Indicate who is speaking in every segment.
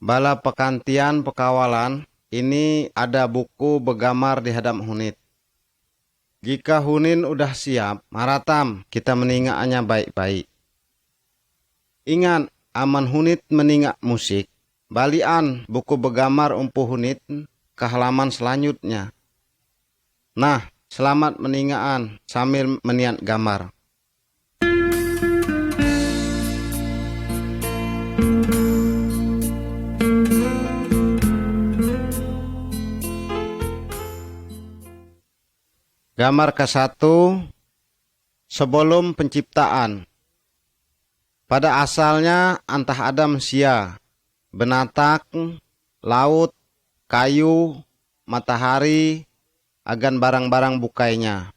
Speaker 1: Bala pekantian pekawalan, ini ada buku begamar di hadap hunit. Jika hunin udah siap, maratam kita meningaknya baik-baik. Ingat, aman hunit meningak musik, balian buku begamar umpu hunit ke halaman selanjutnya. Nah, selamat meningaan sambil meniat gambar. Gambar ke-1, sebelum penciptaan. Pada asalnya antah ada manusia, benatak, laut, kayu, matahari, agan barang-barang bukainya.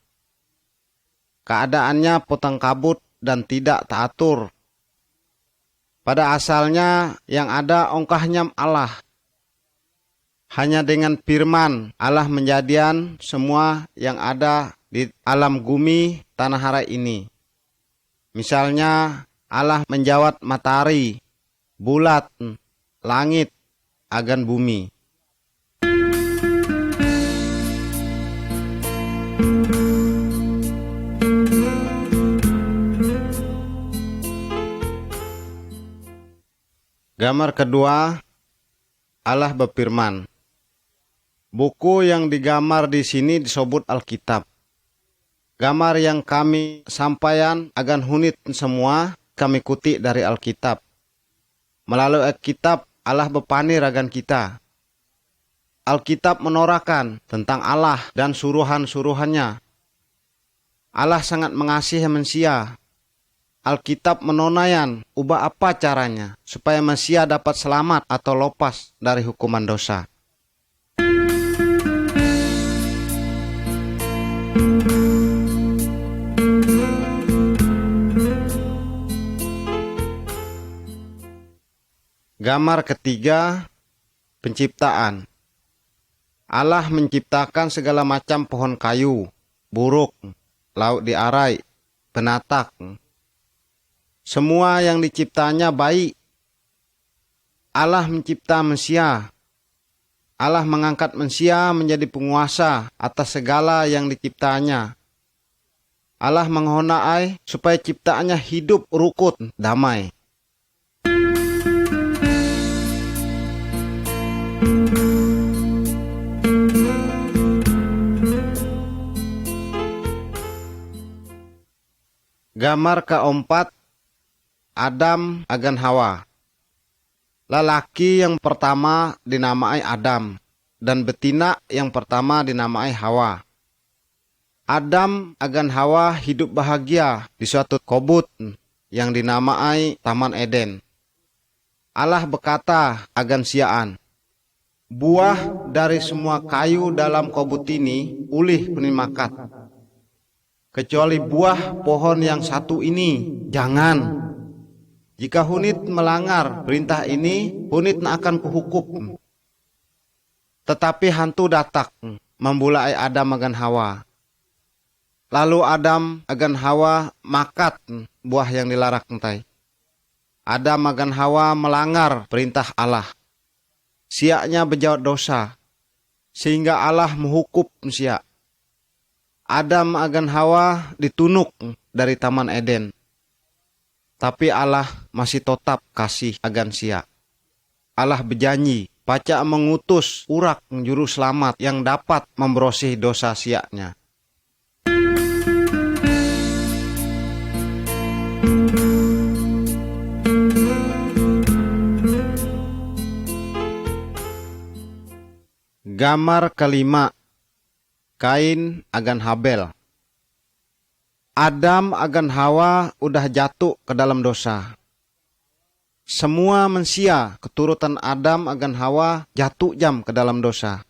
Speaker 1: Keadaannya potong kabut dan tidak teratur. Pada asalnya yang ada ongkahnya Allah. Hanya dengan firman Allah menjadian semua yang ada di alam bumi tanah hara ini. Misalnya Allah menjawat matahari, bulat, langit, agan bumi. Gambar kedua, Allah berfirman. Buku yang digambar di sini disebut Alkitab. Gambar yang kami sampaikan agan hunit semua kami kutip dari Alkitab. Melalui Alkitab Allah berpanir agan kita. Alkitab menorakan tentang Allah dan suruhan-suruhannya. Allah sangat mengasihi manusia. Alkitab menonayan ubah apa caranya supaya manusia dapat selamat atau lepas dari hukuman dosa. Gambar ketiga, penciptaan. Allah menciptakan segala macam pohon kayu, buruk, laut di arai, penatak. Semua yang diciptanya baik. Allah mencipta manusia. Allah mengangkat manusia menjadi penguasa atas segala yang diciptanya. Allah menghendaki supaya ciptaannya hidup rukun, damai. Gambar keempat, Adam agan Hawa. Lelaki yang pertama dinamai Adam dan betina yang pertama dinamai Hawa. Adam agan Hawa hidup bahagia di suatu kebun yang dinamai Taman Eden. Allah berkata agan siaan, buah dari semua kayu dalam kebun ini ulih penimakat. Kecuali buah pohon yang satu ini, jangan. Jika hunit melanggar perintah ini, hunit akan kuhukum. Tetapi hantu datak membulai Adam agan Hawa. Lalu Adam agan Hawa makat buah yang dilarang entai. Adam agan Hawa melanggar perintah Allah. Siaknya berjawab dosa, sehingga Allah menghukum siak. Adam agan Hawa ditunuk dari Taman Eden. Tapi Allah masih tetap kasih agan siak. Allah berjanji pacak mengutus urak juru selamat yang dapat membersih dosa siaknya. Gambar kelima, Kain agan Habel. Adam agan Hawa udah jatuh ke dalam dosa. Semua manusia keturutan Adam agan Hawa jatuh jam ke dalam dosa.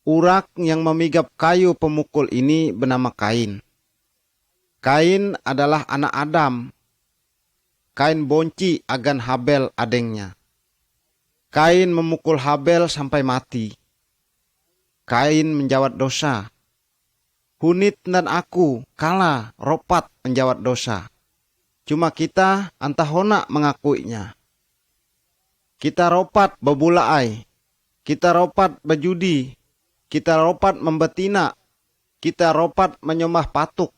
Speaker 1: Urak yang memigap kayu pemukul ini bernama Kain. Kain adalah anak Adam. Kain bonci agan Habel adengnya. Kain memukul Habel sampai mati. Kain menjawat dosa. Hunit dan aku kalah ropat menjawat dosa. Cuma kita antah honak mengakuinya. Kita ropat bebulaai, kita ropat bejudi, kita ropat membetina, kita ropat menyembah patuk,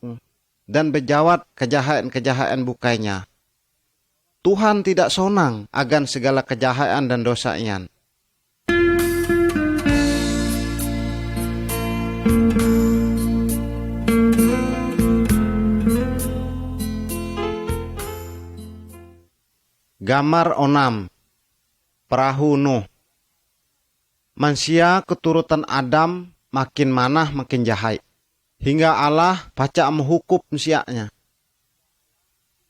Speaker 1: dan bejawat kejahatan-kejahatan bukainya. Tuhan tidak sonang akan segala kejahatan dan dosa ian. Gambar 6. Perahu Nuh. Manusia keturutan Adam makin manah makin jahat, hingga Allah pacak menghukum manusianya.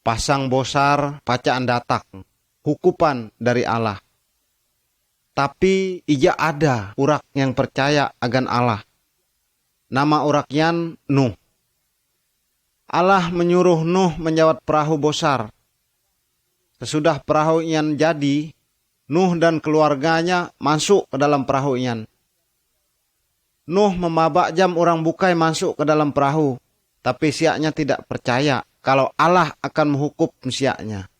Speaker 1: Pasang bosar pacaan datak, hukupan dari Allah. Tapi ija ada urak yang percaya akan Allah. Nama uraknya Nuh. Allah menyuruh Nuh menjawat perahu bosar. Sesudah perahu ian jadi, Nuh dan keluarganya masuk ke dalam perahu ian. Nuh memabak jam orang bukai masuk ke dalam perahu, tapi siaknya tidak percaya kalau Allah akan menghukum siaknya.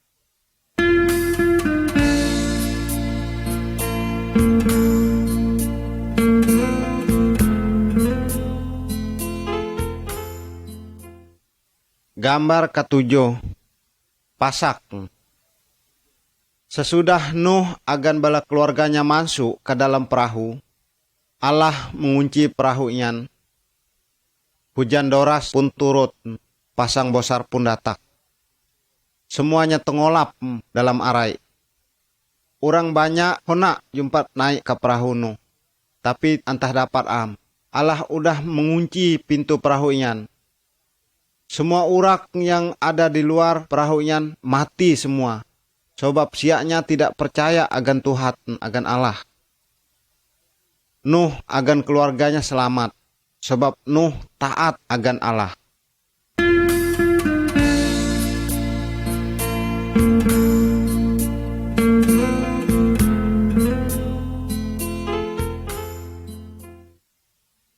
Speaker 1: Gambar ke-7. Pasak. Sesudah Nuh agan bala keluarganya masuk ke dalam perahu, Allah mengunci perahu ian. Hujan doras pun turut, pasang bosar pun datak. Semuanya tengolap dalam arai. Orang banyak honak jumpat naik ke perahu Nuh, tapi entah dapat Allah udah mengunci pintu perahu ian. Semua urak yang ada di luar perahu ian mati semua. Sebab siaknya tidak percaya akan Tuhan, akan Allah. Nuh akan keluarganya selamat, sebab Nuh taat akan Allah.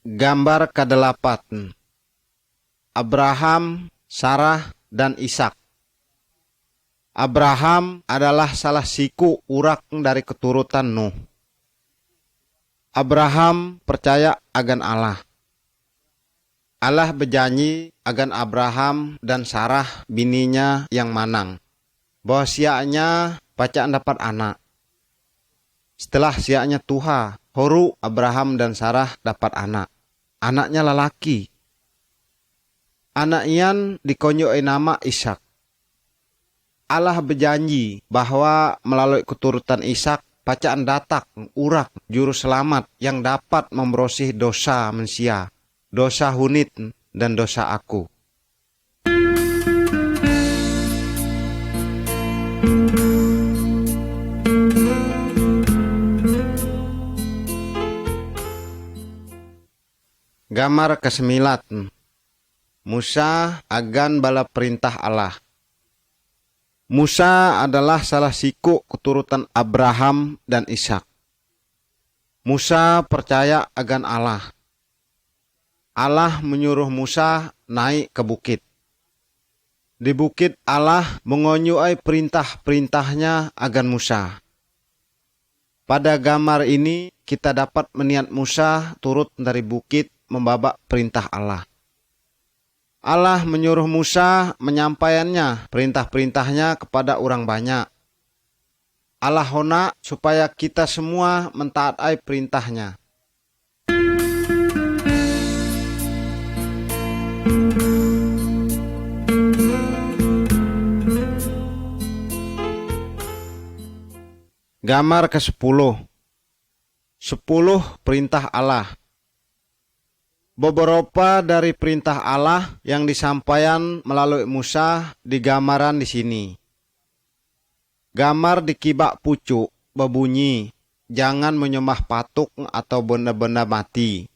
Speaker 1: Gambar ke-8. Abraham, Sarah, dan Ishak. Abraham adalah salah siku urak dari keturutan Nuh. Abraham percaya akan Allah. Allah berjanji akan Abraham dan Sarah bininya yang manang, bahwa siaknya bacaan dapat anak. Setelah siaknya tuha, horu Abraham dan Sarah dapat anak. Anaknya lelaki. Anak ian dikonyoi nama Ishak. Allah berjanji bahwa melalui keturutan Ishak, bacaan datak, urak, juru selamat yang dapat membersih dosa manusia, dosa hunit, dan dosa aku. Gambar ke-9. Musa agan bala perintah Allah. Musa adalah salah siku keturutan Abraham dan Ishak. Musa percaya akan Allah. Allah menyuruh Musa naik ke bukit. Di bukit Allah mengonyoi perintah-perintahnya akan Musa. Pada gambar ini kita dapat melihat Musa turut dari bukit membabak perintah Allah. Allah menyuruh Musa menyampaikannya perintah-perintahnya kepada orang banyak. Allah hona supaya kita semua mentaatai perintahnya. Gambar ke-10. 10 perintah Allah. Beberapa dari perintah Allah yang disampaikan melalui Musa digambaran di sini. Gambar di kibak pucuk berbunyi, jangan menyembah patuk atau benda-benda mati.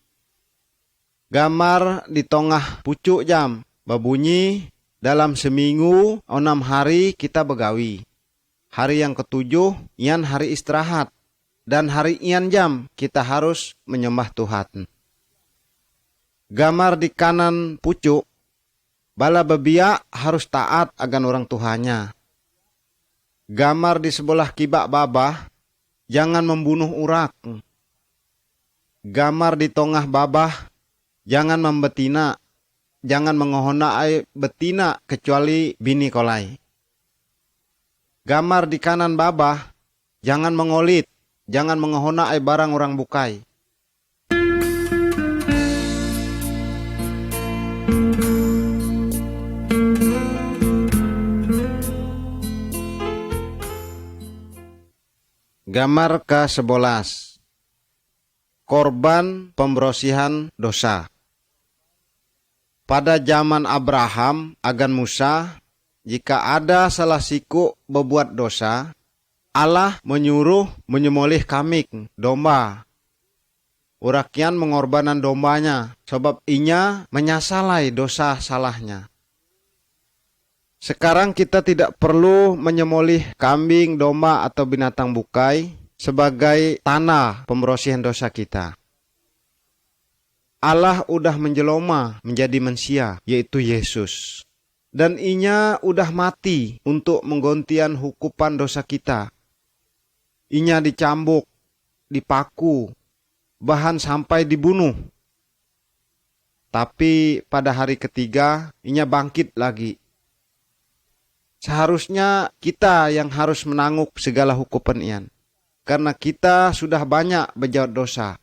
Speaker 1: Gambar di tengah pucuk jam berbunyi, dalam seminggu 6 hari kita begawi. Hari yang ke-7 ian hari istirahat, dan hari ian jam kita harus menyembah Tuhan. Gambar di kanan pucuk, bala bebiak harus taat akan orang tuanya. Gambar di sebelah kibak babah, jangan membunuh urak. Gamar di tongah babah, jangan membetina, jangan mengohona ai betina kecuali bini kolai. Gamar di kanan babah, jangan mengolit, jangan mengohona ai barang orang bukai. Gambar ke-11. Korban pembersihan dosa. Pada zaman Abraham agan Musa, jika ada salah siku berbuat dosa, Allah menyuruh menyembelih kambing, domba. Urakian mengorbanan dombanya, sebab inya menyasalai dosa salahnya. Sekarang kita tidak perlu menyembelih kambing, domba atau binatang bukai sebagai tanah pembersihan dosa kita. Allah udah menjeloma menjadi manusia, yaitu Yesus. Dan inya udah mati untuk menggantian hukuman dosa kita. Inya dicambuk, dipaku, bahkan sampai dibunuh. Tapi pada hari ketiga, inya bangkit lagi. Seharusnya kita yang harus menanggung segala hukuman ian. Karena kita sudah banyak berbuat dosa.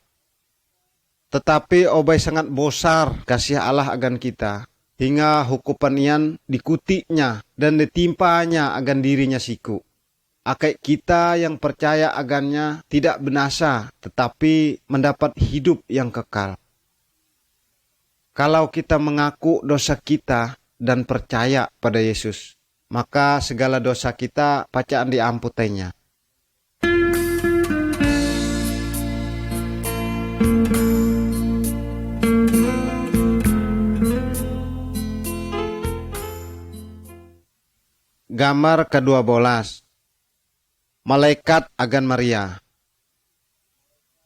Speaker 1: Tetapi obai sangat besar kasih Allah agan kita. Hingga hukuman ian dikutinya dan ditimpanya agan dirinya siku. Akai kita yang percaya agannya tidak binasa, tetapi mendapat hidup yang kekal. Kalau kita mengaku dosa kita dan percaya pada Yesus, maka segala dosa kita pacaan diamputainya. Gambar ke-12. Malaikat agan Maria.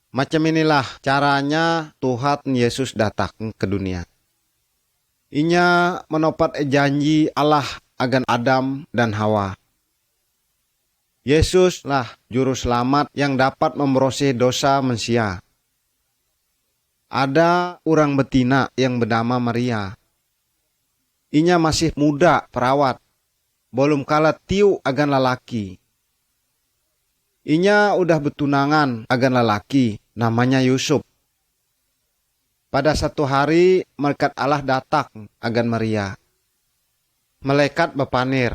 Speaker 1: Macam inilah caranya Tuhan Yesus datang ke dunia. Inya menopat janji Allah agan Adam dan Hawa. Yesus lah juru selamat yang dapat membersih dosa manusia. Ada orang betina yang bernama Maria. Inya masih muda perawat, belum kalah tiu agan lalaki. Inya udah betunangan agan lalaki, namanya Yusuf. Pada satu hari, malaikat Allah datang agan Maria. Malaikat bepanir,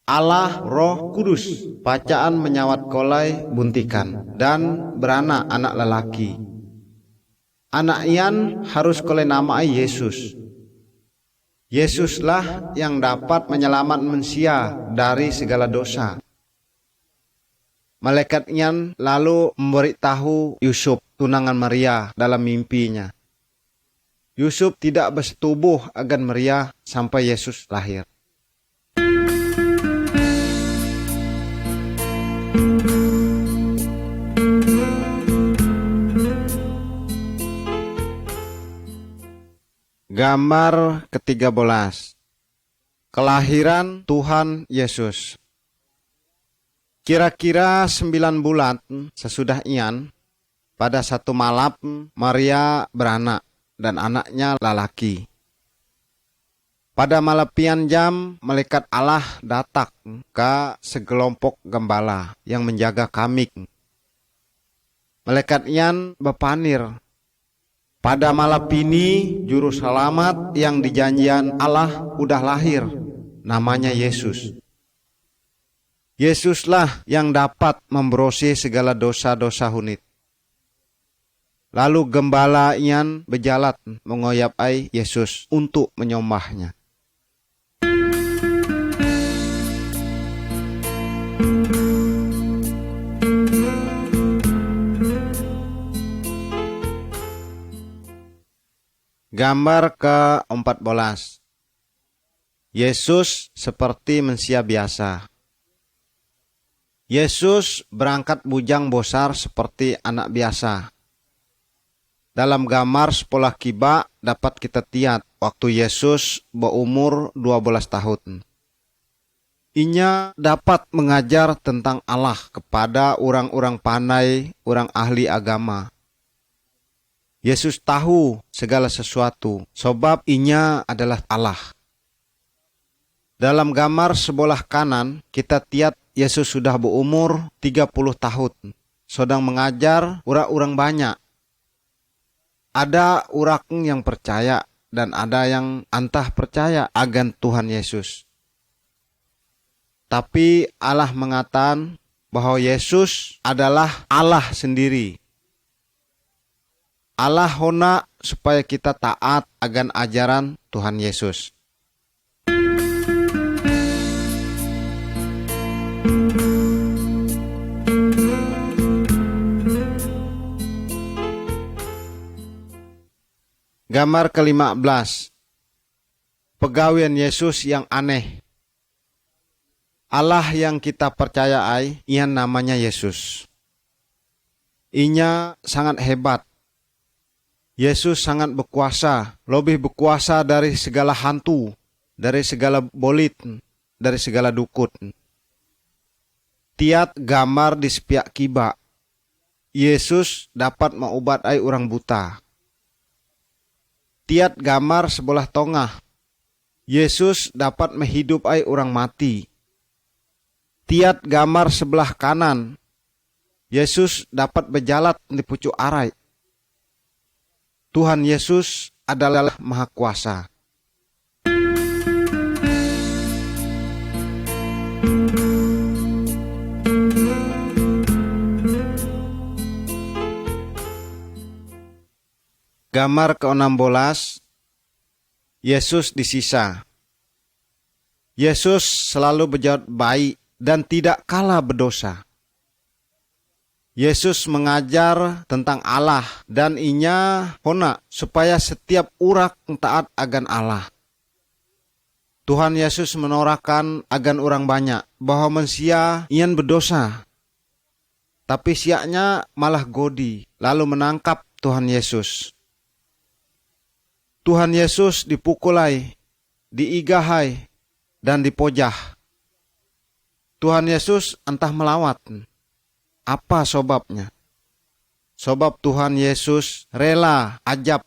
Speaker 1: Allah Roh Kudus, pacaan menyawat kolai buntikan, dan beranak anak lelaki. Anak ian harus kolai namai Yesus. Yesuslah yang dapat menyelamat manusia dari segala dosa. Malaikat ian lalu memberitahu Yusuf tunangan Maria dalam mimpinya. Yusuf tidak bersetubuh agan Maria sampai Yesus lahir. Gambar ke-13. Kelahiran Tuhan Yesus. Kira-kira 9 bulan sesudah ian, pada satu malam Maria beranak dan anaknya lelaki. Pada malapian jam, malaikat Allah datang ke segelompok gembala yang menjaga kambing. Malaikat ian bepanir, pada malam ini juru selamat yang dijanjian Allah udah lahir, namanya Yesus. Yesuslah yang dapat membersih segala dosa-dosa hunit. Lalu gembala ian berjalan mengoyap ai Yesus untuk menyembahnya. Gambar ke-14. Yesus seperti manusia biasa. Yesus berangkat bujang besar seperti anak biasa. Dalam gambar sepolah kiba dapat kita lihat waktu Yesus berumur 12 tahun. Inya dapat mengajar tentang Allah kepada orang-orang pandai, orang ahli agama. Yesus tahu segala sesuatu, sebab inya adalah Allah. Dalam gambar sebelah kanan, kita lihat Yesus sudah berumur 30 tahun, sedang mengajar orang-orang banyak. Ada orang yang percaya dan ada yang antah percaya akan Tuhan Yesus. Tapi Allah mengatakan bahwa Yesus adalah Allah sendiri. Allah hendak supaya kita taat akan ajaran Tuhan Yesus. Gambar ke-15. Pegawaian Yesus yang aneh. Allah yang kita percayai, ia namanya Yesus. Inya sangat hebat. Yesus sangat berkuasa, lebih berkuasa dari segala hantu, dari segala bolit, dari segala dukun. Tiap gambar di sepiak kiba, Yesus dapat mengobatai orang buta. Tiap gambar sebelah tengah, Yesus dapat menghidupai orang mati. Tiap gambar sebelah kanan, Yesus dapat berjalan di pucuk arai. Tuhan Yesus adalah Maha Kuasa. Gambar ke-16, Yesus disisa. Yesus selalu berbuat baik dan tidak kalah berdosa. Yesus mengajar tentang Allah dan inya hendak supaya setiap orang taat akan Allah. Tuhan Yesus menorahkan akan orang banyak bahwa manusia ian berdosa. Tapi siaknya malah godi lalu menangkap Tuhan Yesus. Tuhan Yesus dipukulai, diigahai, dan dipojah. Tuhan Yesus entah melawat. Apa sebabnya? Sebab Tuhan Yesus rela ajab,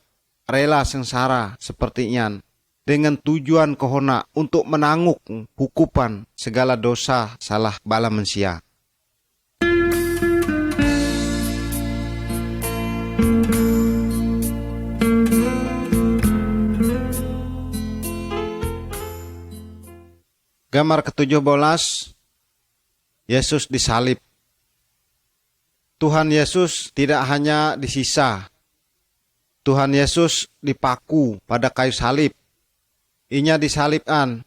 Speaker 1: rela sengsara seperti ian, dengan tujuan kehendak untuk menanggung hukuman segala dosa salah bala manusia. Gambar ke-17, Yesus disalib. Tuhan Yesus tidak hanya disisa. Tuhan Yesus dipaku pada kayu salib. Inya disalibkan.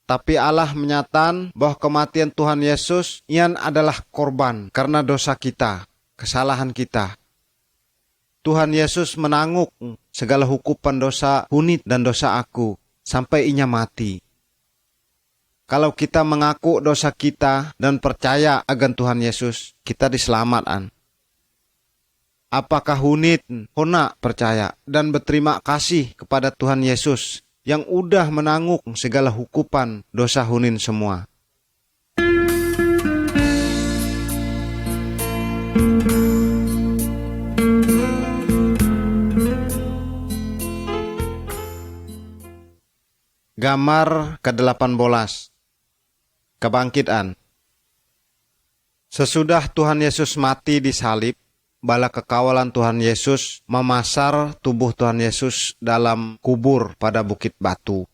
Speaker 1: Tapi Allah menyatakan bahwa kematian Tuhan Yesus ian adalah korban karena dosa kita, kesalahan kita. Tuhan Yesus menanggung segala hukuman dosa hunit dan dosa aku sampai inya mati. Kalau kita mengaku dosa kita dan percaya akan Tuhan Yesus, kita diselamatkan. Apakah hunit hendak percaya dan berterima kasih kepada Tuhan Yesus yang udah menanggung segala hukuman dosa hunin semua. Gambar ke-18. Kebangkitan. Sesudah Tuhan Yesus mati di salib, bala kekawalan Tuhan Yesus memasar tubuh Tuhan Yesus dalam kubur pada bukit batu.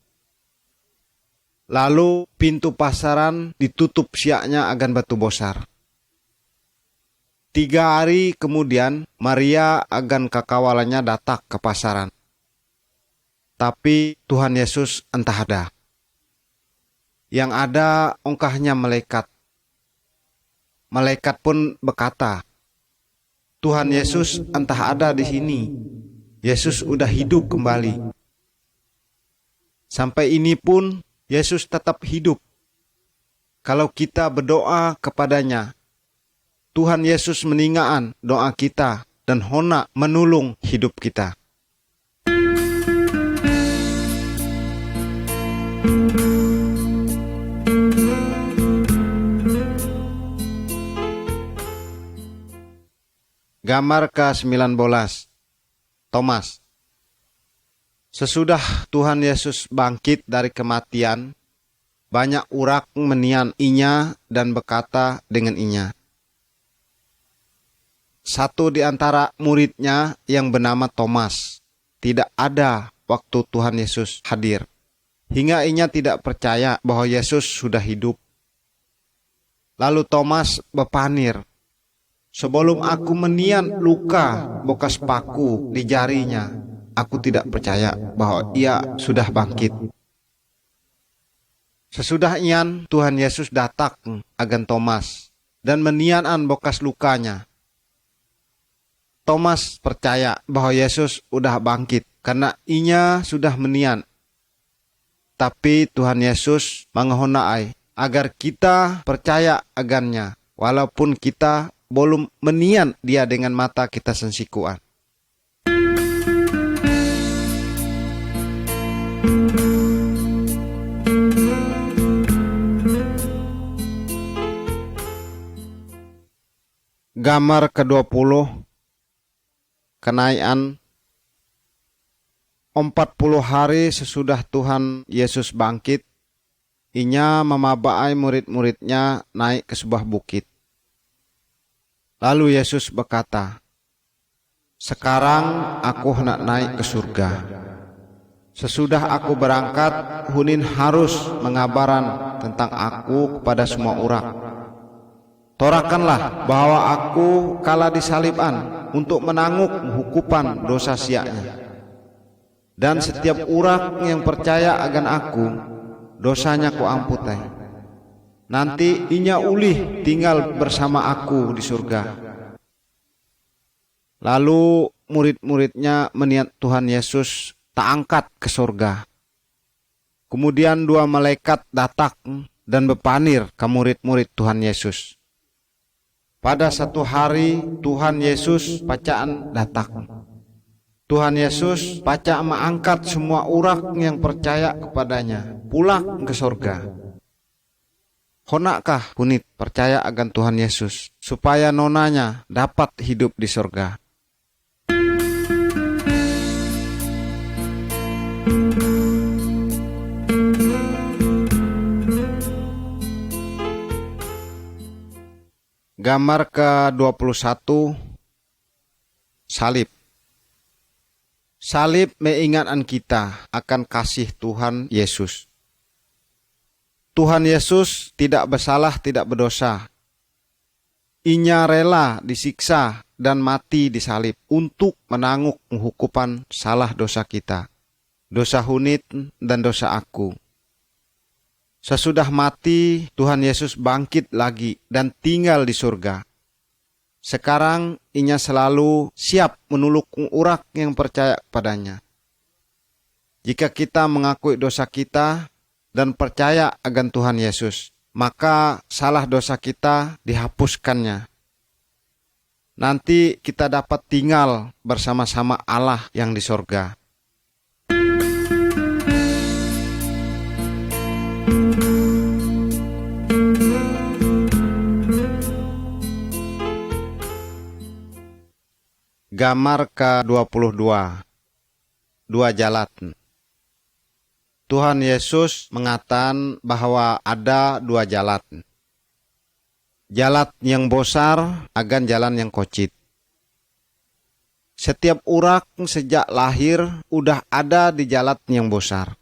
Speaker 1: Lalu pintu pasaran ditutup siaknya agan batu bosar. 3 hari kemudian Maria agan kekawalannya datang ke pasaran. Tapi Tuhan Yesus entah ada. Yang ada ongkahnya malaikat. Malaikat pun berkata, Tuhan Yesus entah ada di sini. Yesus udah hidup kembali. Sampai ini pun Yesus tetap hidup. Kalau kita berdoa kepadanya, Tuhan Yesus meninggalkan doa kita dan hendak menolong hidup kita. Gambar ke-19. Thomas. Sesudah Tuhan Yesus bangkit dari kematian, banyak urak menian inya dan berkata dengan inya. Satu di antara muridnya yang bernama Thomas tidak ada waktu Tuhan Yesus hadir, hingga inya tidak percaya bahwa Yesus sudah hidup. Lalu Thomas berpanir, "Sebelum aku menian luka bekas paku di jarinya, aku tidak percaya bahwa ia sudah bangkit." Sesudah ian Tuhan Yesus datang agan Thomas dan menianan bekas lukanya. Thomas percaya bahwa Yesus sudah bangkit karena inya sudah menian. Tapi Tuhan Yesus menghonai agar kita percaya agannya, walaupun kita belum menian dia dengan mata kita sensikuan. Gambar ke-20. Kenaian. 40 hari sesudah Tuhan Yesus bangkit, inya memabai murid-muridnya naik ke sebuah bukit. Lalu Yesus berkata, "Sekarang aku hendak naik ke surga. Sesudah aku berangkat, hunin harus mengabaran tentang aku kepada semua orang. Torakanlah bahwa aku kala disaliban untuk menanggung hukuman dosa siaknya. Dan setiap orang yang percaya akan aku, dosanya ku amputai. Nanti inya ulih tinggal bersama aku di surga." Lalu murid-muridnya meniat Tuhan Yesus tak angkat ke surga. Kemudian dua malaikat datang dan berpanir ke murid-murid Tuhan Yesus. Pada satu hari Tuhan Yesus pacaan datang. Tuhan Yesus pacak mengangkat semua orang yang percaya kepadanya pulang ke surga. Honakkah punit percaya akan Tuhan Yesus supaya nonanya dapat hidup di surga? Gambar ke-21. Salib. Salib mengingatkan kita akan kasih Tuhan Yesus. Tuhan Yesus tidak bersalah, tidak berdosa. Inya rela disiksa dan mati di salib untuk menanggung hukuman salah dosa kita, dosa Hunit dan dosa aku. Sesudah mati, Tuhan Yesus bangkit lagi dan tinggal di surga. Sekarang inya selalu siap menuluk urak yang percaya kepadanya. Jika kita mengakui dosa kita dan percaya akan Tuhan Yesus, maka salah dosa kita dihapuskannya. Nanti kita dapat tinggal bersama-sama Allah yang di surga. Gambar ke-22. Dua jalan. Tuhan Yesus mengatakan bahwa ada dua jalan. Jalan yang besar agan jalan yang kocit. Setiap orang sejak lahir udah ada di jalan yang besar.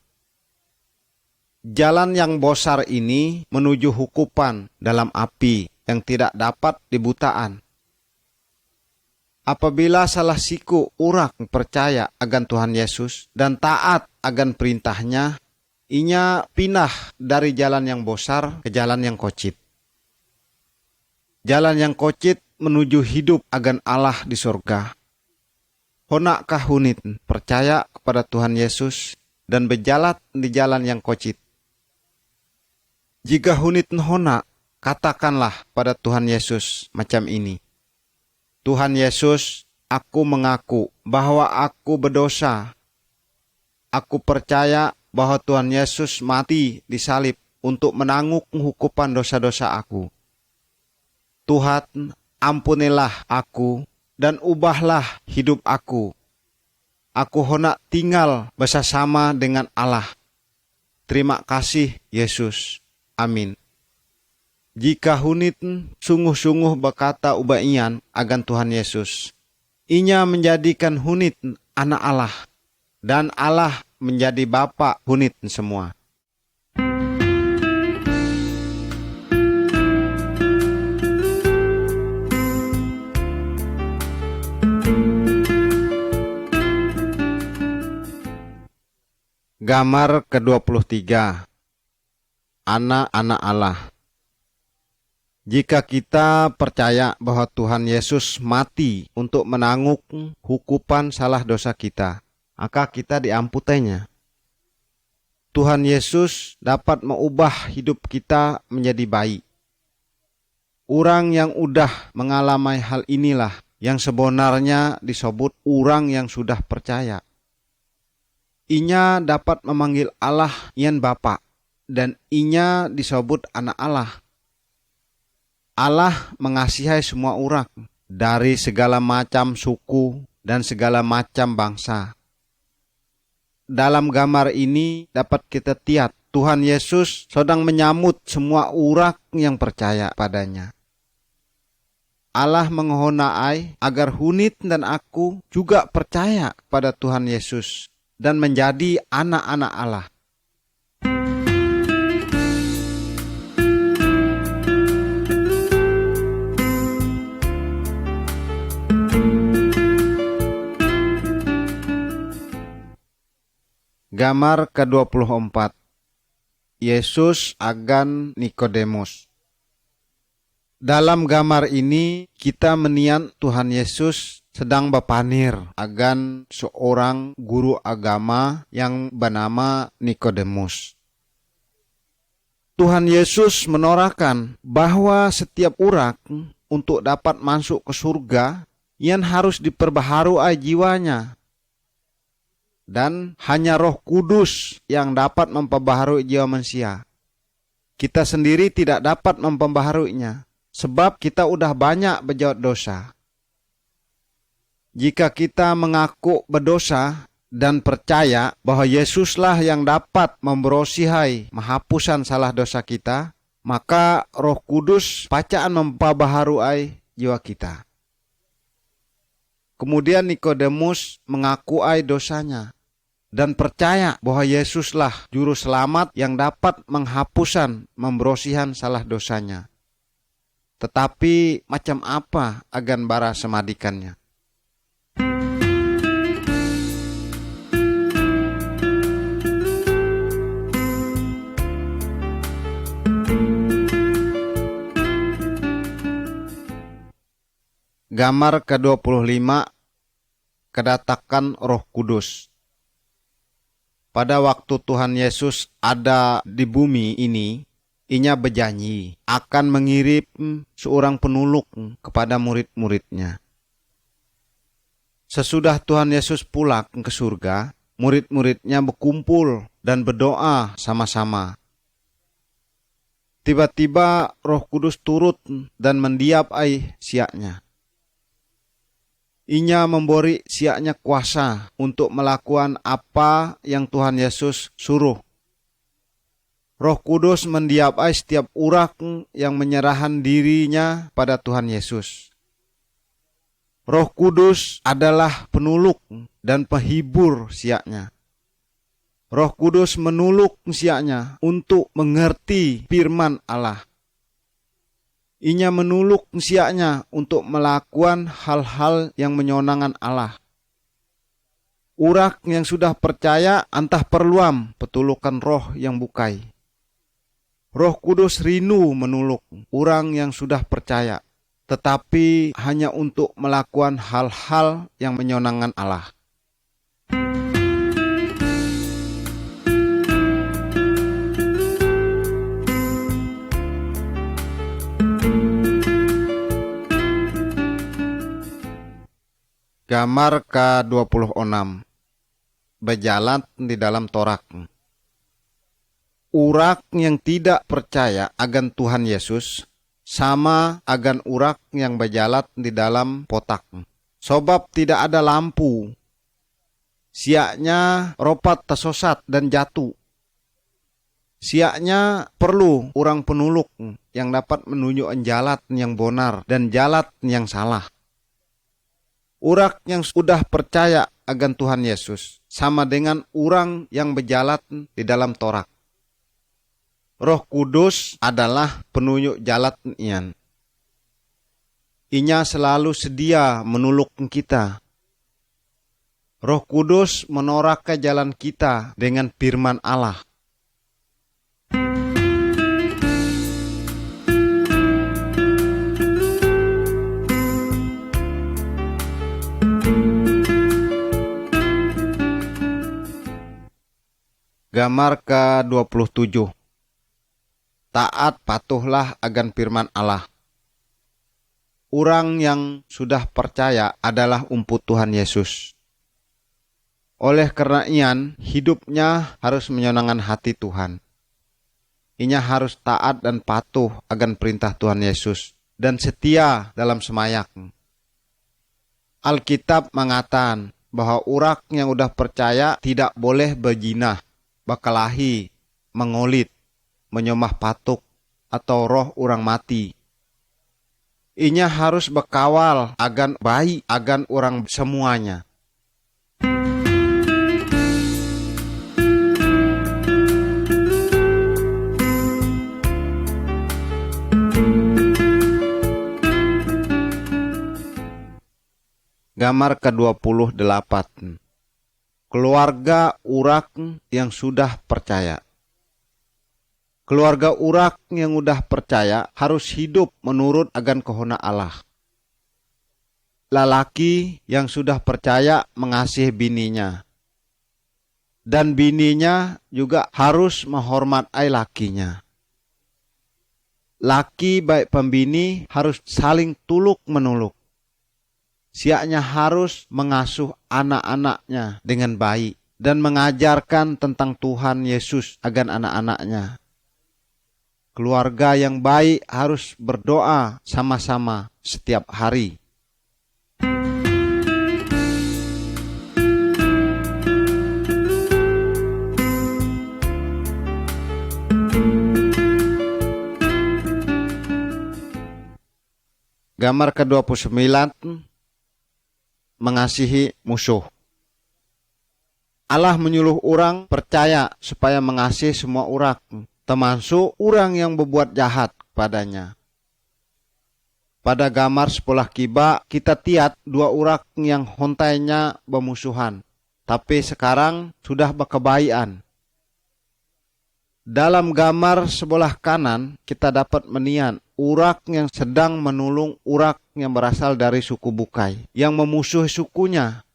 Speaker 1: Jalan yang besar ini menuju hukuman dalam api yang tidak dapat dibutaan. Apabila salah siku orang percaya akan Tuhan Yesus dan taat akan perintahnya, inya pindah dari jalan yang besar ke jalan yang kocit. Jalan yang kocit menuju hidup akan Allah di surga. Honakkah hunit percaya kepada Tuhan Yesus dan berjalan di jalan yang kocit? Jika hunit honak, katakanlah pada Tuhan Yesus macam ini. Tuhan Yesus, aku mengaku bahwa aku berdosa. Aku percaya bahwa Tuhan Yesus mati di salib untuk menanggung hukuman dosa-dosa aku. Tuhan, ampunilah aku dan ubahlah hidup aku. Aku hendak tinggal bersama dengan Allah. Terima kasih Yesus. Amin. Jika hunit sungguh-sungguh berkata ubah ian agan Tuhan Yesus, inya menjadikan hunit anak Allah, dan Allah menjadi Bapa hunit semua. Gambar ke-23. Anak-anak Allah. Jika kita percaya bahwa Tuhan Yesus mati untuk menanggung hukuman salah dosa kita, maka kita diamputainya. Tuhan Yesus dapat mengubah hidup kita menjadi baik. Orang yang udah mengalami hal inilah yang sebenarnya disebut orang yang sudah percaya. Inya dapat memanggil Allah yang Bapa, dan inya disebut anak Allah. Allah mengasihi semua orang dari segala macam suku dan segala macam bangsa. Dalam gambar ini dapat kita lihat Tuhan Yesus sedang menyambut semua orang yang percaya padanya. Allah menghendaki agar hunit dan aku juga percaya pada Tuhan Yesus dan menjadi anak-anak Allah. Gambar ke-24. Yesus agan Nikodemus. Dalam gambar ini kita menian Tuhan Yesus sedang berpanir agan seorang guru agama yang bernama Nikodemus. Tuhan Yesus menorahkan bahwa setiap orang untuk dapat masuk ke surga yang harus diperbaharui jiwanya. Dan hanya Roh Kudus yang dapat memperbaharui jiwa manusia. Kita sendiri tidak dapat memperbaharuinya, sebab kita udah banyak berbuat dosa. Jika kita mengaku berdosa dan percaya bahwa Yesuslah yang dapat membersihai menghapusan salah dosa kita, maka Roh Kudus pacaan memperbaharui jiwa kita. Kemudian Nikodemus mengakui dosanya dan percaya bahwa Yesuslah juru selamat yang dapat menghapusan, membersihkan salah dosanya. Tetapi macam apa agan bara semadikannya? Gambar ke-25. Kedatangan Roh Kudus. Pada waktu Tuhan Yesus ada di bumi ini, inya berjanji akan mengirim seorang penuluk kepada murid-muridnya. Sesudah Tuhan Yesus pulang ke surga, murid-muridnya berkumpul dan berdoa sama-sama. Tiba-tiba Roh Kudus turut dan mendiapai siaknya. Inya memberi siaknya kuasa untuk melakukan apa yang Tuhan Yesus suruh. Roh Kudus mendiapai setiap orang yang menyerahkan dirinya pada Tuhan Yesus. Roh Kudus adalah penuluk dan penghibur siaknya. Roh Kudus menuluk siaknya untuk mengerti firman Allah. Inya menuluk siaknya untuk melakukan hal-hal yang menyenangkan Allah. Urak yang sudah percaya antah perluam petulukan roh yang bukai. Roh Kudus rindu menuluk orang yang sudah percaya, tetapi hanya untuk melakukan hal-hal yang menyenangkan Allah. Gambar ke-26. Berjalan di dalam torak. Urak yang tidak percaya agan Tuhan Yesus sama agan urak yang berjalan di dalam potak. Sebab tidak ada lampu. Siaknya ropat tersesat dan jatuh. Siaknya perlu orang penuluk yang dapat menunjukkan jalan yang benar dan jalan yang salah. Urak yang sudah percaya akan Tuhan Yesus sama dengan orang yang berjalan di dalam Taurat. Roh Kudus adalah penunjuk jalan ian. Inya selalu sedia menuluk kita. Roh Kudus menorak ke jalan kita dengan firman Allah. Gambar ke-27. Taat patuhlah akan firman Allah. Orang yang sudah percaya adalah umput Tuhan Yesus. Oleh karena ian, hidupnya harus menyenangkan hati Tuhan. Inya harus taat dan patuh akan perintah Tuhan Yesus dan setia dalam semayak. Alkitab mengatakan bahwa urak yang udah percaya tidak boleh berjinah, berkelahi, mengolit, menyembah patuk, atau roh orang mati. Inya harus berkawal agan baik agan orang semuanya. Gambar ke-28. Keluarga urak yang sudah percaya. Keluarga urak yang sudah percaya harus hidup menurut agan kehendak Allah. Lalaki yang sudah percaya mengasihi bininya. Dan bininya juga harus menghormati lakinya. Laki baik pembini harus saling tuluk menuluk. Siaknya harus mengasuh anak-anaknya dengan baik dan mengajarkan tentang Tuhan Yesus agan anak-anaknya. Keluarga yang baik harus berdoa sama-sama setiap hari. Gambar ke-29. Mengasihi musuh. Allah menyuruh orang percaya supaya mengasihi semua orang, termasuk orang yang berbuat jahat kepadanya. Pada gambar sebelah kiba kita lihat dua orang yang hontainya bermusuhan, tapi sekarang sudah berkebaikan. Dalam gambar sebelah kanan kita dapat menian urak yang sedang menolong urak yang berasal dari suku Bukai yang memusuhi sukunya.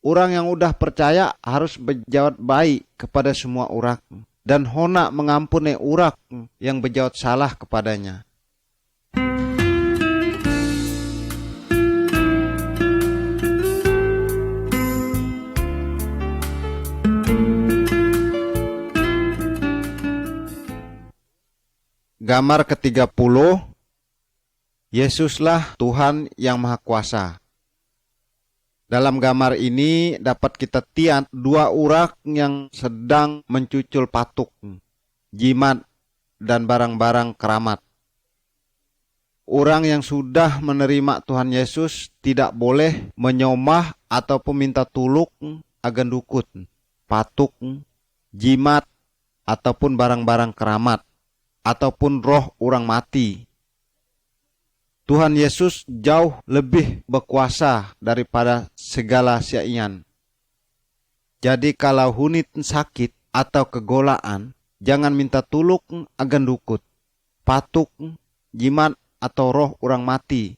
Speaker 1: Orang yang udah percaya harus berjawab baik kepada semua urak dan hendak mengampuni urak yang berjawab salah kepadanya. Gambar ke-30. Yesuslah Tuhan yang Maha Kuasa. Dalam gambar ini dapat kita lihat dua urak yang sedang mencucul patuk, jimat, dan barang-barang keramat. Orang yang sudah menerima Tuhan Yesus tidak boleh menyembah ataupun minta tuluk agan dukun, patuk, jimat, ataupun barang-barang keramat, ataupun roh orang mati. Tuhan Yesus jauh lebih berkuasa daripada segala syai'an. Jadi kalau hunit sakit atau kegolaan, jangan minta tuluk agan dukut, patuk, jimat, atau roh orang mati.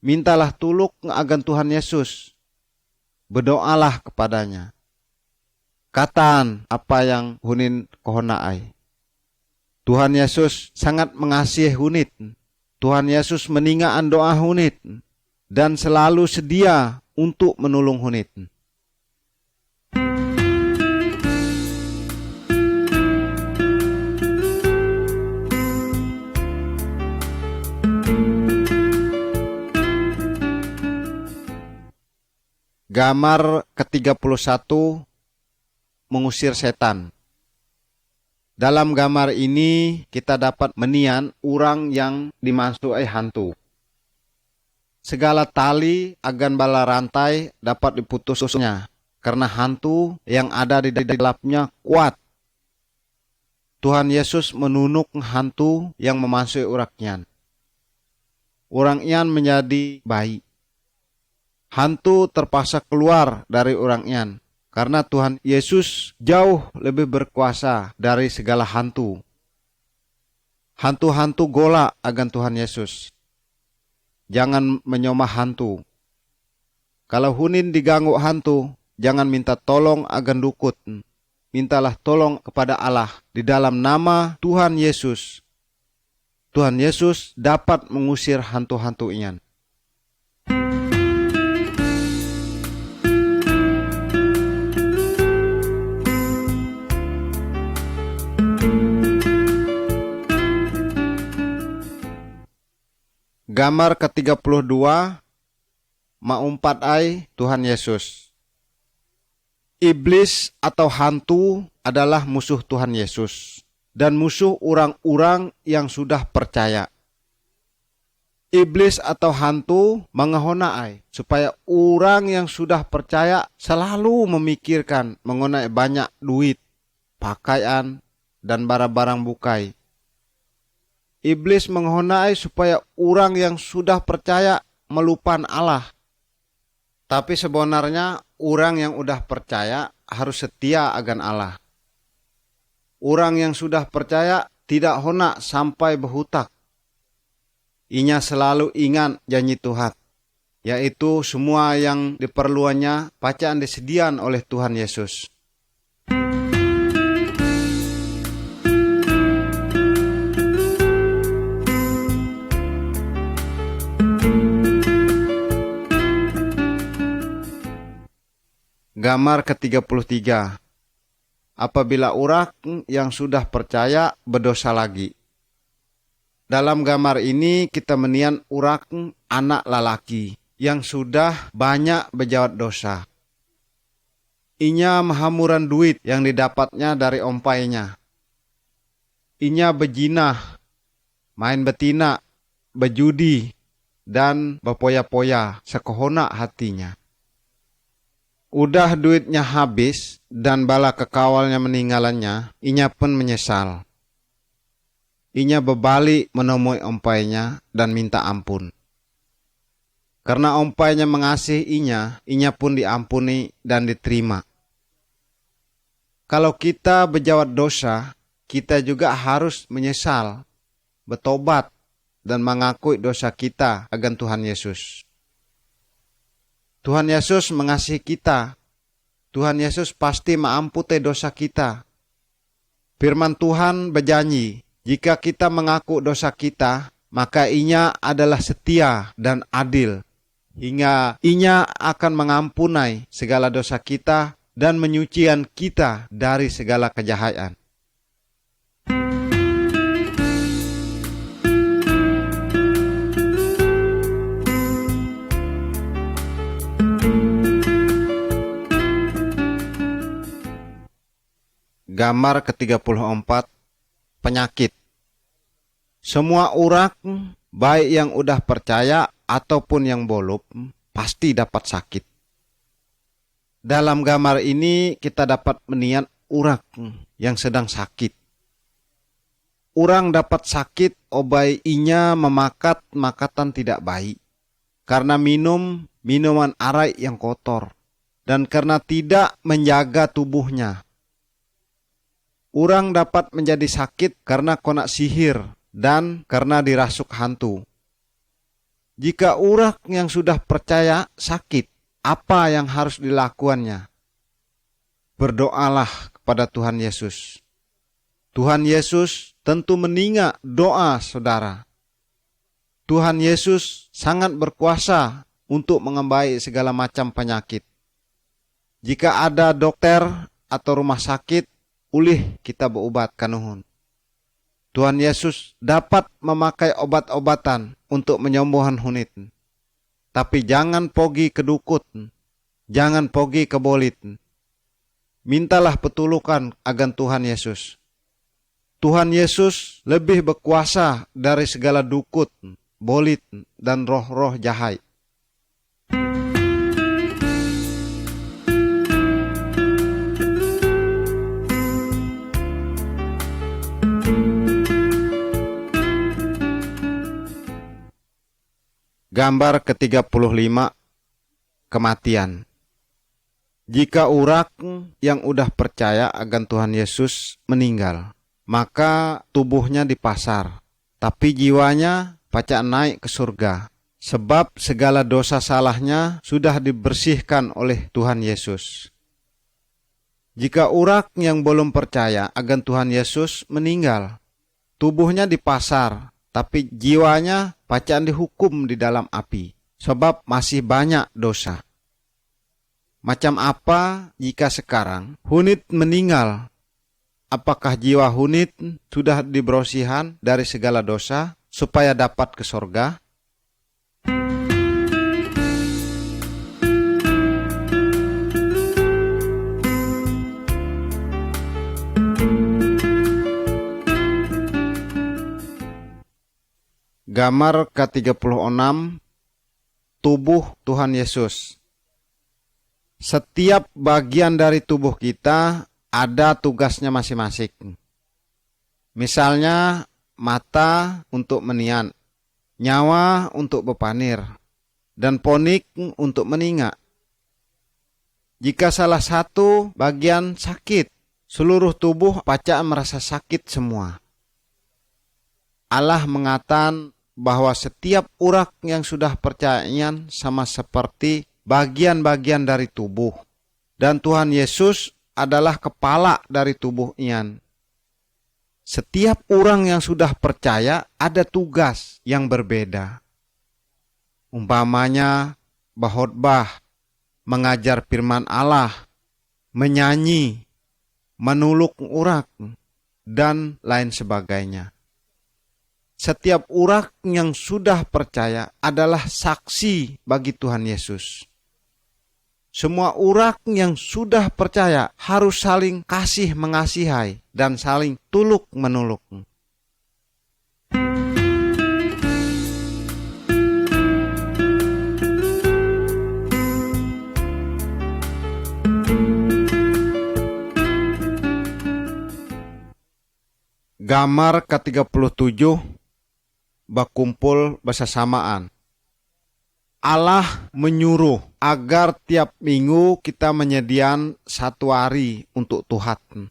Speaker 1: Mintalah tuluk agan Tuhan Yesus. Berdoalah kepadanya. Kataan apa yang hunin kohonai. Tuhan Yesus sangat mengasihi hunit. Tuhan Yesus meninggalkan doa hunit dan selalu sedia untuk menolong hunit. Gambar ke-31, mengusir setan. Dalam gambar ini kita dapat menian orang yang dimasuki hantu. Segala tali agan bala rantai dapat diputusnya karena hantu yang ada di dalamnya kuat. Tuhan Yesus menunuk hantu yang memasuki orangnya. Orang ian menjadi baik. Hantu terpaksa keluar dari orang ian karena Tuhan Yesus jauh lebih berkuasa dari segala hantu. Hantu-hantu gola agan Tuhan Yesus. Jangan menyomah hantu. Kalau hunin diganggu hantu, jangan minta tolong agan dukut. Mintalah tolong kepada Allah di dalam nama Tuhan Yesus. Tuhan Yesus dapat mengusir hantu-hantu ian. Gambar ke-32, maumpat ai Tuhan Yesus. Iblis atau hantu adalah musuh Tuhan Yesus dan musuh orang-orang yang sudah percaya. Iblis atau hantu mengenai supaya orang yang sudah percaya selalu memikirkan mengenai banyak duit, pakaian, dan barang-barang bukai. Iblis mengenai supaya orang yang sudah percaya melupakan Allah. Tapi sebenarnya orang yang sudah percaya harus setia akan Allah. Orang yang sudah percaya tidak hendak sampai berhutang. Inya selalu ingat janji Tuhan, yaitu semua yang diperluannya bacaan disediakan oleh Tuhan Yesus. Gambar ke-33. Apabila orang yang sudah percaya berdosa lagi. Dalam gambar ini kita menian orang anak lalaki yang sudah banyak berjawat dosa. Inya mahamuran duit yang didapatnya dari ompainya. Inya bejinah, main betina, bejudi, dan berpoya-poya sekohona hatinya. Udah duitnya habis dan bala kekawalnya meninggalannya, inya pun menyesal. Inya berbalik menemui ompainya dan minta ampun. Karena ompainya mengasihi inya pun diampuni dan diterima. Kalau kita berjawat dosa, kita juga harus menyesal, bertobat, dan mengakui dosa kita akan Tuhan Yesus. Tuhan Yesus mengasihi kita. Tuhan Yesus pasti mengampuni dosa kita. Firman Tuhan berjanji, jika kita mengaku dosa kita, maka inya adalah setia dan adil. Hingga inya akan mengampuni segala dosa kita dan menyucikan kita dari segala kejahatan. Gambar ke-34, penyakit. Semua orang, baik yang udah percaya ataupun yang belum, pasti dapat sakit. Dalam gambar ini kita dapat menian orang yang sedang sakit. Orang dapat sakit obai inya memakat makatan tidak baik. Karena minum minuman arak yang kotor. Dan karena tidak menjaga tubuhnya. Orang dapat menjadi sakit karena kena sihir dan karena dirasuk hantu. Jika orang yang sudah percaya sakit, apa yang harus dilakukannya? Berdoalah kepada Tuhan Yesus. Tuhan Yesus tentu mendengar doa saudara. Tuhan Yesus sangat berkuasa untuk mengembalikan segala macam penyakit. Jika ada dokter atau rumah sakit, ulih kita berobat kanuhun. Tuhan Yesus dapat memakai obat-obatan untuk menyembuhkan hunit. Tapi jangan pergi ke dukun. Jangan pergi ke bolit. Mintalah petulukan agan Tuhan Yesus. Tuhan Yesus lebih berkuasa dari segala dukut, bolit, dan roh-roh jahat. Gambar ke-35, kematian. Jika urak yang udah percaya akan Tuhan Yesus meninggal, maka tubuhnya dipasar, tapi jiwanya pacak naik ke surga, sebab segala dosa salahnya sudah dibersihkan oleh Tuhan Yesus. Jika urak yang belum percaya akan Tuhan Yesus meninggal, tubuhnya dipasar, tapi jiwanya pacak dihukum di dalam api, sebab masih banyak dosa. Macam apa jika sekarang hunit meninggal? Apakah jiwa hunit sudah dibersihan dari segala dosa supaya dapat ke sorga? Gambar ke-36, tubuh Tuhan Yesus. Setiap bagian dari tubuh kita ada tugasnya masing-masing. Misalnya, mata untuk menian, nyawa untuk bepanir, dan ponik untuk meningak. Jika salah satu bagian sakit, seluruh tubuh pacak merasa sakit semua. Allah mengatakan bahwa setiap urak yang sudah percayaan sama seperti bagian-bagian dari tubuh. Dan Tuhan Yesus adalah kepala dari tubuh ian. Setiap orang yang sudah percaya ada tugas yang berbeda. Umpamanya bahotbah, mengajar firman Allah, menyanyi, menuluk urak, dan lain sebagainya. Setiap urak yang sudah percaya adalah saksi bagi Tuhan Yesus. Semua urak yang sudah percaya harus saling kasih mengasihi dan saling tuluk menuluk. Gambar ke-37, berkumpul bersamaan. Allah menyuruh agar tiap minggu kita menyediakan satu hari untuk Tuhan.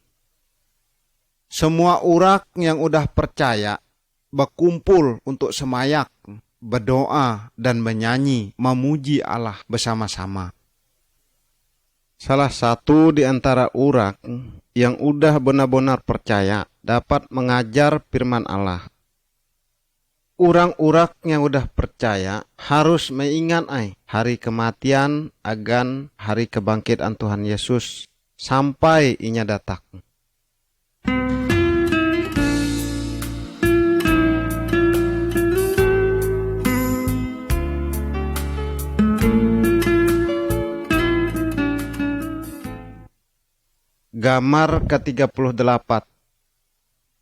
Speaker 1: Semua urak yang udah percaya berkumpul untuk semayak, berdoa, dan menyanyi, memuji Allah bersama-sama. Salah satu di antara urak yang udah benar-benar percaya dapat mengajar firman Allah. Orang-orang yang udah percaya harus mengingat hari kematian agan hari kebangkitan Tuhan Yesus sampai inya datang. Gambar ke-38,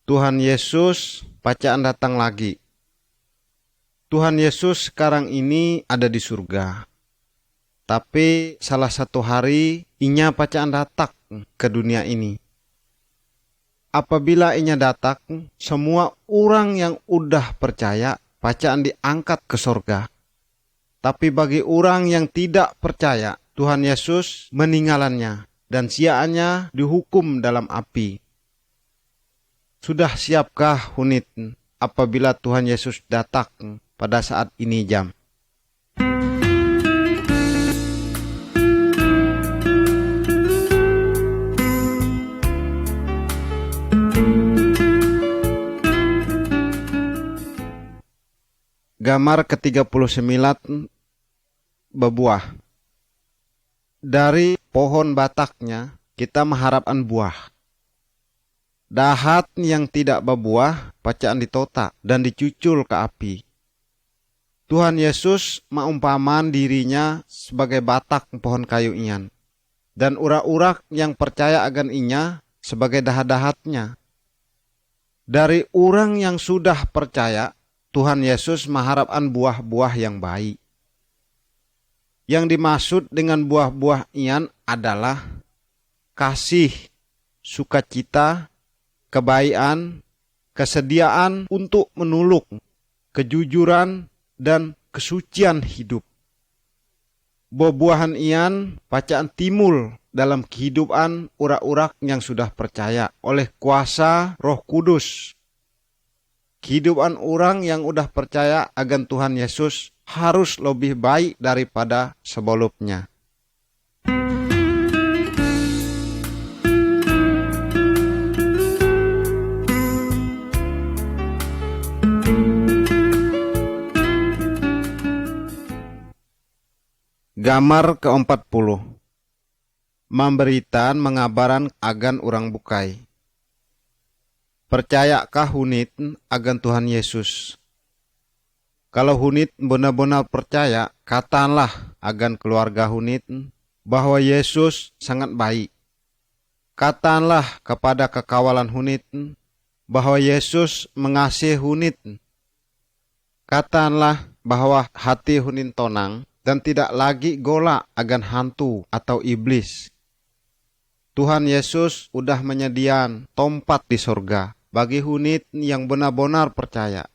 Speaker 1: Tuhan Yesus bacaan datang lagi. Tuhan Yesus sekarang ini ada di surga. Tapi salah satu hari inya bacaan datang ke dunia ini. Apabila inya datang, semua orang yang udah percaya bacaan diangkat ke surga. Tapi bagi orang yang tidak percaya, Tuhan Yesus meninggalannya dan siaannya dihukum dalam api. Sudah siapkah hunit apabila Tuhan Yesus datang pada saat ini jam? Gambar ke-39, berbuah. Dari pohon bataknya kita mengharapkan buah. Dahat yang tidak berbuah bacaan ditota dan dicucul ke api. Tuhan Yesus maumpaman dirinya sebagai batak pohon kayu ian, dan urak-urak yang percaya akan inya sebagai dahat-dahatnya. Dari orang yang sudah percaya, Tuhan Yesus mengharapkan buah-buah yang baik. Yang dimaksud dengan buah-buah ian adalah kasih, sukacita, kebaikan, kesediaan untuk menuluk, kejujuran, dan kesucian hidup. Buah-buahan ian pacaan timul dalam kehidupan urak-urak yang sudah percaya oleh kuasa Roh Kudus. Kehidupan orang yang udah percaya akan Tuhan Yesus harus lebih baik daripada sebelumnya. Gambar ke-40. Memberitan mengabaran agan orang bukai. Percayakah hunit agan Tuhan Yesus? Kalau hunit benar-benar percaya, katakanlah agan keluarga hunit bahwa Yesus sangat baik. Katakanlah kepada kekawalan hunit bahwa Yesus mengasihi hunit. Katakanlah bahwa hati hunit tonang dan tidak lagi golak agan hantu atau iblis. Tuhan Yesus udah menyediakan tempat di surga bagi hunit yang benar-benar percaya.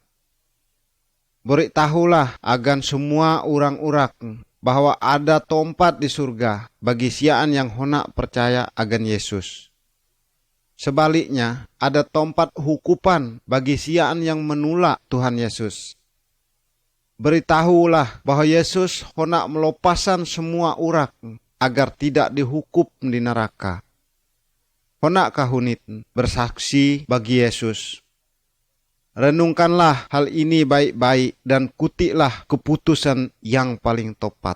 Speaker 1: Beritahulah agan semua orang-orang bahwa ada tempat di surga bagi siaan yang hendak percaya agan Yesus. Sebaliknya, ada tempat hukuman bagi siaan yang menolak Tuhan Yesus. Beritahulah bahwa Yesus hendak melepaskan semua orang agar tidak dihukum di neraka. Hendakkah hunit bersaksi bagi Yesus? Renungkanlah hal ini baik-baik dan kutiklah keputusan yang paling tepat.